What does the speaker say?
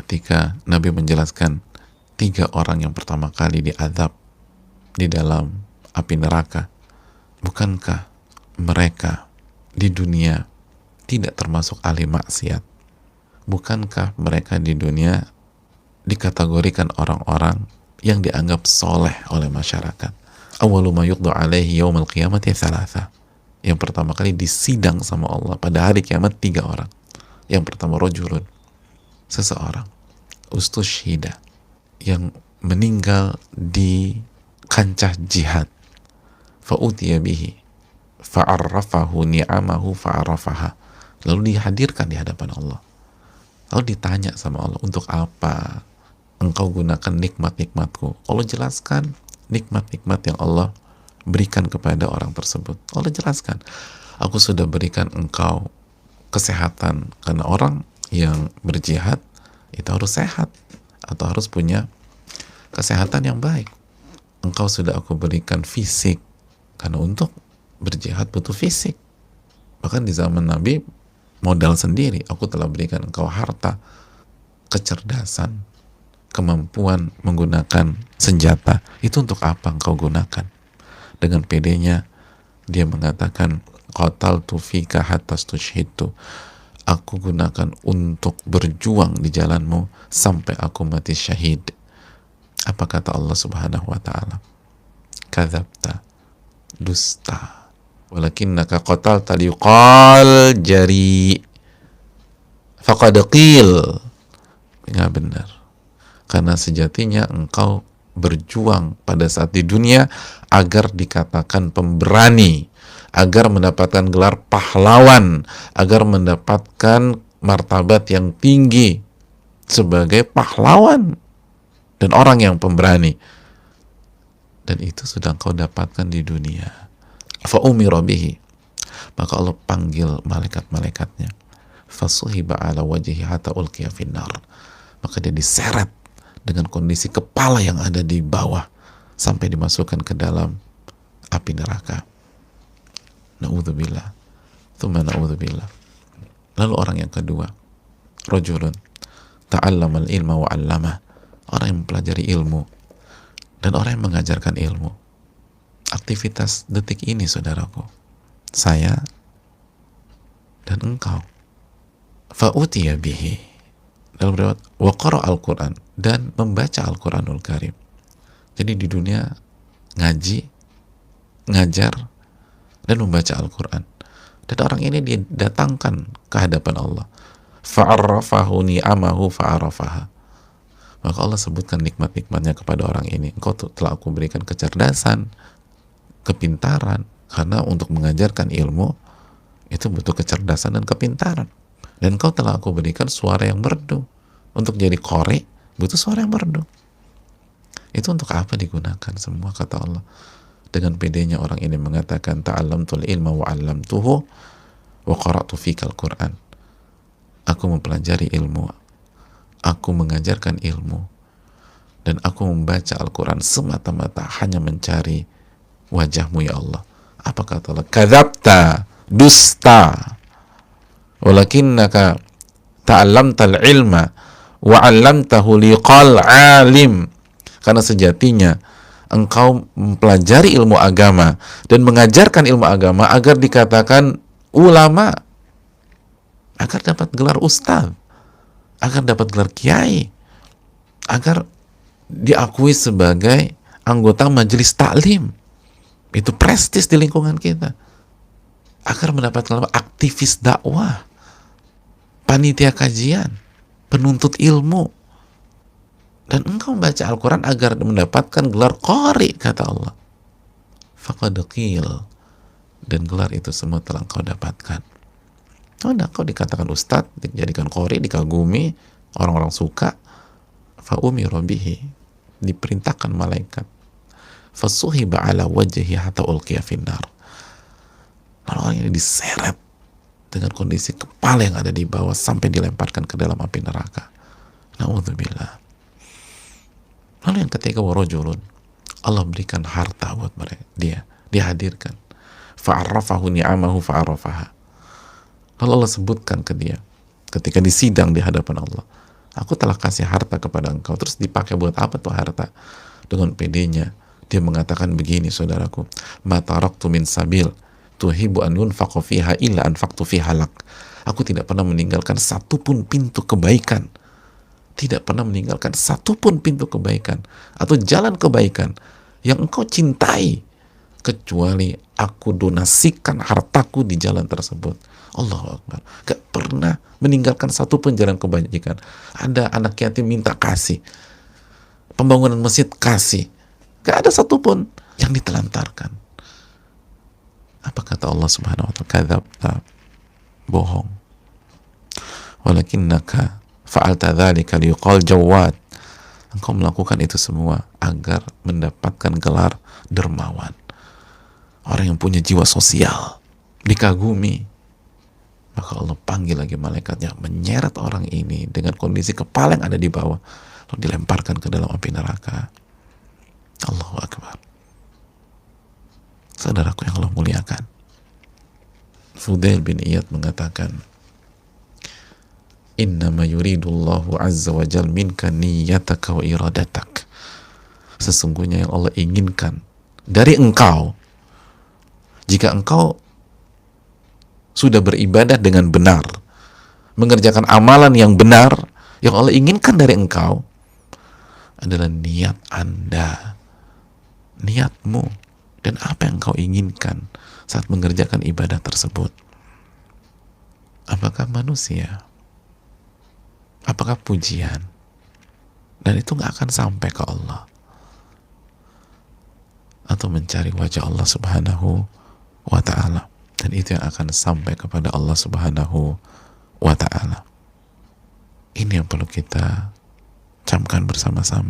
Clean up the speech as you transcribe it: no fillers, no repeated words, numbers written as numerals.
ketika Nabi menjelaskan 3 orang yang pertama kali diazab di dalam api neraka, bukankah mereka di dunia tidak termasuk ahli maksiat? Bukankah mereka di dunia dikategorikan orang-orang yang dianggap soleh oleh masyarakat? Awwalu ma yuqdu alaihi yaumal qiyamati thalatha. Yang pertama kali disidang sama Allah pada hari kiamat 3 orang. Yang pertama rajulun, seseorang ustushhida, yang meninggal di kancah jihad, fa'utiya bihi fa'arrafahu ni'amahu fa'arrafaha, lalu dihadirkan di hadapan Allah, lalu ditanya sama Allah, untuk apa engkau gunakan nikmat-nikmatku? Allah jelaskan nikmat-nikmat yang Allah berikan kepada orang tersebut. Allah jelaskan, aku sudah berikan engkau kesehatan, karena orang yang berjihad itu harus sehat atau harus punya kesehatan yang baik. Engkau sudah aku berikan fisik, karena untuk berjihad butuh fisik. Bahkan di zaman Nabi modal sendiri, aku telah berikan engkau harta, kecerdasan, kemampuan menggunakan senjata. Itu untuk apa engkau gunakan? Dengan pedenya dia mengatakan, qataltu fika hatta stushhidtu, aku gunakan untuk berjuang di jalanmu sampai aku mati syahid. Apa kata Allah Subhanahu wa ta'ala? Kadzabta, dusta, walakinnaka qatalta liqal jari faqad qil, enggak benar, karena sejatinya engkau berjuang pada saat di dunia agar dikatakan pemberani, agar mendapatkan gelar pahlawan, agar mendapatkan martabat yang tinggi sebagai pahlawan dan orang yang pemberani. Dan itu sudah engkau dapatkan di dunia. Fa'umira bihi, maka Allah panggil malaikat-malaikatnya, fasuhiba ala wajhi hatta ulqiya finnar, maka dia diseret dengan kondisi kepala yang ada di bawah sampai dimasukkan ke dalam api neraka. Na'udzubillah, tsumma na'udzubillah. Lalu orang yang kedua, rajulun ta'allamal ilma wa 'allamah, orang yang mempelajari ilmu dan orang yang mengajarkan ilmu. Aktivitas detik ini, saudaraku, saya dan engkau, fa'utiya bihi, dalam riwayat wa qara al-Quran, dan membaca Al-Quranul Karim. Jadi di dunia ngaji, ngajar, dan membaca Al-Quran. Dan orang ini didatangkan ke hadapan Allah, fa'arrafahu ni'amahu fa'arrafaha, maka Allah sebutkan nikmat-nikmatnya kepada orang ini. Engkau telah aku berikan kecerdasan, kepintaran, karena untuk mengajarkan ilmu itu butuh kecerdasan dan kepintaran. Dan engkau telah aku berikan suara yang merdu, untuk jadi qari butuh suara yang merdu. Itu untuk apa digunakan semua, kata Allah. Dengan pedenya orang ini mengatakan, ta'allamtul ilma wa 'allamtuhu wa qara'tu fikal Qur'an, aku mempelajari ilmu, aku mengajarkan ilmu, dan aku membaca Al-Quran semata-mata hanya mencari wajahmu ya Allah. Apa kata Allah? Kadzabta, dusta, walakinnaka ta'allamtal ilma wa 'allamtahu liqal 'alim, karena sejatinya engkau mempelajari ilmu agama dan mengajarkan ilmu agama agar dikatakan ulama, agar dapat gelar ustaz, agar dapat gelar kiai, agar diakui sebagai anggota majelis taklim. Itu prestis di lingkungan kita. Agar mendapatkan aktivis dakwah, panitia kajian, penuntut ilmu. Dan engkau membaca Al-Quran agar mendapatkan gelar qari, kata Allah. Faqad qil, dan gelar itu semua telah engkau dapatkan. Engkau dikatakan ustadz, dijadikan qari, dikagumi, orang-orang suka. Fa'umira bihi, diperintahkan malaikat, fasuhiba ala wajhi hatta ulqiya finnar, lalu orang ini diseret dengan kondisi kepala yang ada di bawah sampai dilemparkan ke dalam api neraka. Na'udzubillah. Lalu yang ketiga, warajulun, Allah berikan harta buat mereka, dia dihadirkan, fa'arrafahu ni'amahu fa'arrafaha, lalu Allah sebutkan ke dia ketika disidang di hadapan Allah, Aku telah kasih harta kepada engkau, terus dipakai buat apa tuh harta? Dengan pedenya dia mengatakan begini, saudaraku, ma taraktu min sabil tuhibu an yunfaqu fiha illa anfaqtu fiha lak. Aku tidak pernah meninggalkan satupun pintu kebaikan, tidak pernah meninggalkan satupun pintu kebaikan atau jalan kebaikan yang engkau cintai, kecuali aku donasikan hartaku di jalan tersebut. Allahu Akbar. Gak pernah meninggalkan satupun jalan kebajikan. Ada anak yatim minta kasih, pembangunan masjid kasih, gak ada satupun yang ditelantarkan. Apa kata Allah Subhanahu wa ta'ala? Kadzabta, bohong. Walakinnaka fa'alta dzalika liyuqal jawad. Engkau melakukan itu semua agar mendapatkan gelar dermawan, orang yang punya jiwa sosial, dikagumi. Maka Allah panggil lagi malaikatnya, menyeret orang ini dengan kondisi kepala yang ada di bawah, lalu dilemparkan ke dalam api neraka. Allahu Akbar. Saudaraku yang Allah muliakan, Fudail bin Iyad mengatakan, innama yuridullahu azza wa jal minka niyataka wa iradatak. Sesungguhnya yang Allah inginkan dari engkau, jika engkau sudah beribadah dengan benar, mengerjakan amalan yang benar, yang Allah inginkan dari engkau adalah niat Anda, niatmu, dan apa yang engkau inginkan saat mengerjakan ibadah tersebut. Apakah manusia? Apakah pujian? Dan itu gak akan sampai ke Allah. Atau mencari wajah Allah Subhanahu wa ta'ala, dan itu yang akan sampai kepada Allah Subhanahu wa ta'ala. Ini yang perlu kita camkan bersama-sama.